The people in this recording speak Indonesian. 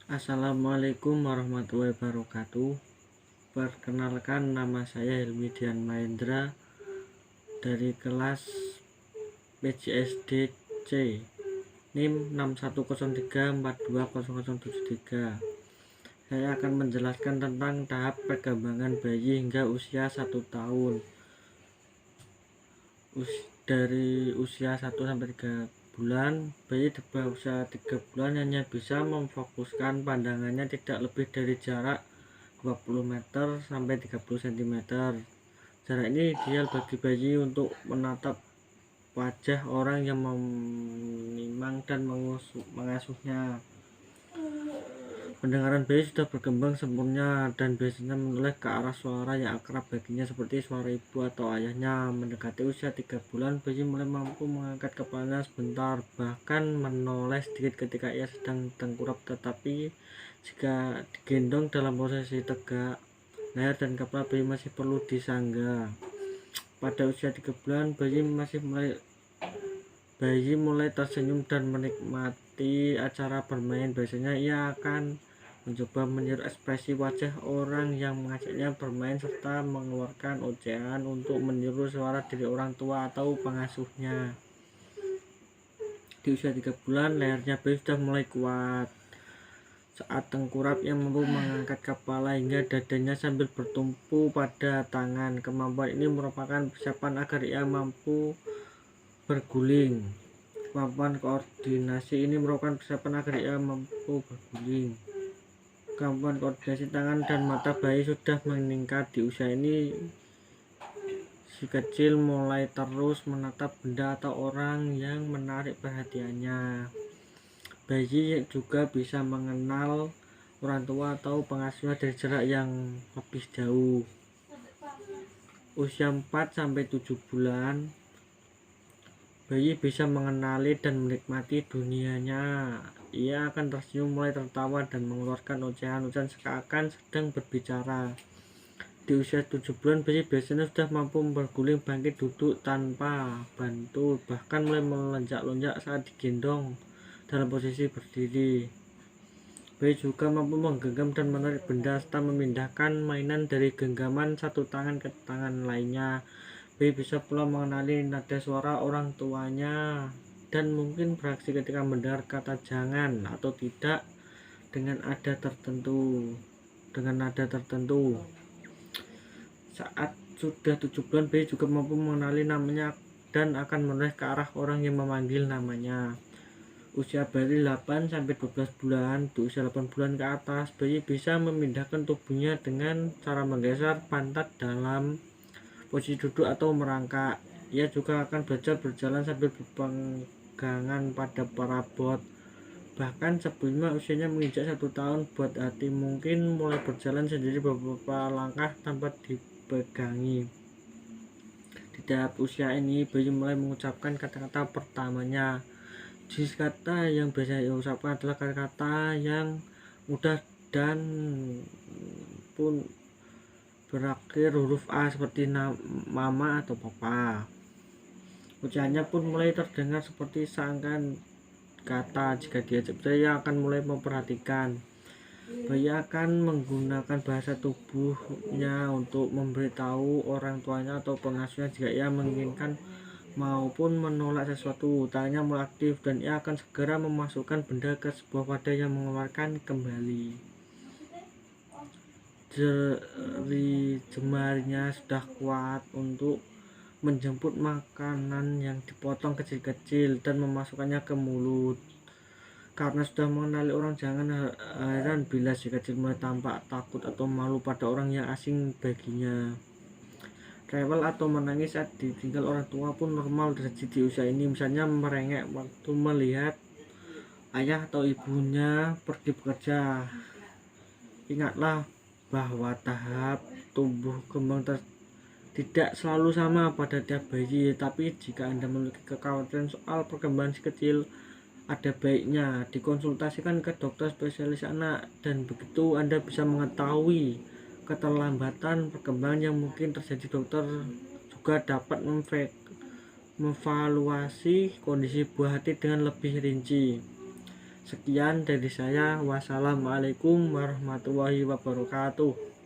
Assalamualaikum warahmatullahi wabarakatuh. Perkenalkan, nama saya Hilmi Dian Mahendra dari kelas PJSD C, NIM 6103420073. Saya akan menjelaskan tentang tahap perkembangan bayi hingga usia 1 tahun. Dari usia 1 sampai 3 bulan, bayi di bawah usia 3 bulan hanya bisa memfokuskan pandangannya tidak lebih dari jarak 20 meter sampai 30 cm. Jarak ini ideal bagi bayi untuk menatap wajah orang yang menimang dan mengasuhnya. Pendengaran bayi sudah berkembang sempurna dan biasanya menoleh ke arah suara yang akrab baginya seperti suara ibu atau ayahnya. Mendekati usia 3 bulan, bayi mulai mampu mengangkat kepalanya sebentar, bahkan menoleh sedikit ketika ia sedang tengkurap, tetapi jika digendong dalam posisi tegak, leher dan kepala bayi masih perlu disangga. Pada usia 3 bulan, bayi mulai tersenyum dan menikmati acara bermain. Biasanya ia akan mencoba meniru ekspresi wajah orang yang mengajaknya bermain serta mengeluarkan ocehan untuk meniru suara dari orang tua atau pengasuhnya. Di usia 3 bulan, lehernya bayi sudah mulai kuat. Saat tengkurap, ia mampu mengangkat kepala hingga dadanya sambil bertumpu pada tangan. Kemampuan ini merupakan persiapan agar ia mampu berguling. Kemampuan koordinasi tangan dan mata bayi sudah meningkat. Di usia ini, si kecil mulai terus menatap benda atau orang yang menarik perhatiannya. Bayi juga bisa mengenal orang tua atau pengasuhnya dari jarak yang lebih jauh. Usia 4-7 bulan, bayi bisa mengenali dan menikmati dunianya. Ia akan tersenyum, mulai tertawa, dan mengeluarkan ocehan-ocehan seakan sedang berbicara. Di usia 7 bulan, bayi biasanya sudah mampu berguling, bangkit, duduk tanpa bantu, bahkan mulai melonjak-lonjak saat digendong dalam posisi berdiri. Bayi juga mampu menggenggam dan menarik benda serta memindahkan mainan dari genggaman satu tangan ke tangan lainnya. Bayi bisa pula mengenali nada suara orang tuanya dan mungkin beraksi ketika mendengar kata jangan atau tidak dengan nada tertentu. Saat sudah 7 bulan, bayi juga mampu mengenali namanya dan akan menoleh ke arah orang yang memanggil namanya. Usia bayi 8-12 bulan. Di usia 8 bulan ke atas, bayi bisa memindahkan tubuhnya dengan cara menggeser pantat dalam posisi duduk atau merangkak. Ia juga akan belajar berjalan sambil berpegangan pada parabot. Bahkan sebelumnya usianya menginjak 1 tahun, buat hati mungkin mulai berjalan sendiri beberapa langkah tanpa dipegangi. Di tahap usia ini, bayi mulai mengucapkan kata-kata pertamanya. Jenis kata yang biasa diucapkan adalah kata-kata yang mudah dan pun berakhir huruf A seperti mama atau papa. Ucapannya pun mulai terdengar seperti sangkaan kata. Jika diajak bicara, ia akan mulai memperhatikan. Bayi akan menggunakan bahasa tubuhnya untuk memberitahu orang tuanya atau pengasuhnya jika ia menginginkan maupun menolak sesuatu. Tangannya mulai aktif dan ia akan segera memasukkan benda ke sebuah wadah yang mengeluarkan kembali. Jari jemarinya sudah kuat untuk menjemput makanan yang dipotong kecil-kecil dan memasukkannya ke mulut. Karena sudah mengenali orang, jangan heran bila si kecil mulai tampak takut atau malu pada orang yang asing baginya. Rewel atau menangis saat ditinggal orang tua pun normal terjadi di usia ini. Misalnya merengek waktu melihat ayah atau ibunya pergi bekerja. Ingatlah bahwa tahap tumbuh kembang tidak selalu sama pada tiap bayi, tapi jika Anda memiliki kekhawatiran soal perkembangan si kecil, ada baiknya dikonsultasikan ke dokter spesialis anak, dan begitu Anda bisa mengetahui keterlambatan perkembangan yang mungkin terjadi. Dokter juga dapat mengevaluasi kondisi buah hati dengan lebih rinci. Sekian dari saya. Wassalamualaikum warahmatullahi wabarakatuh.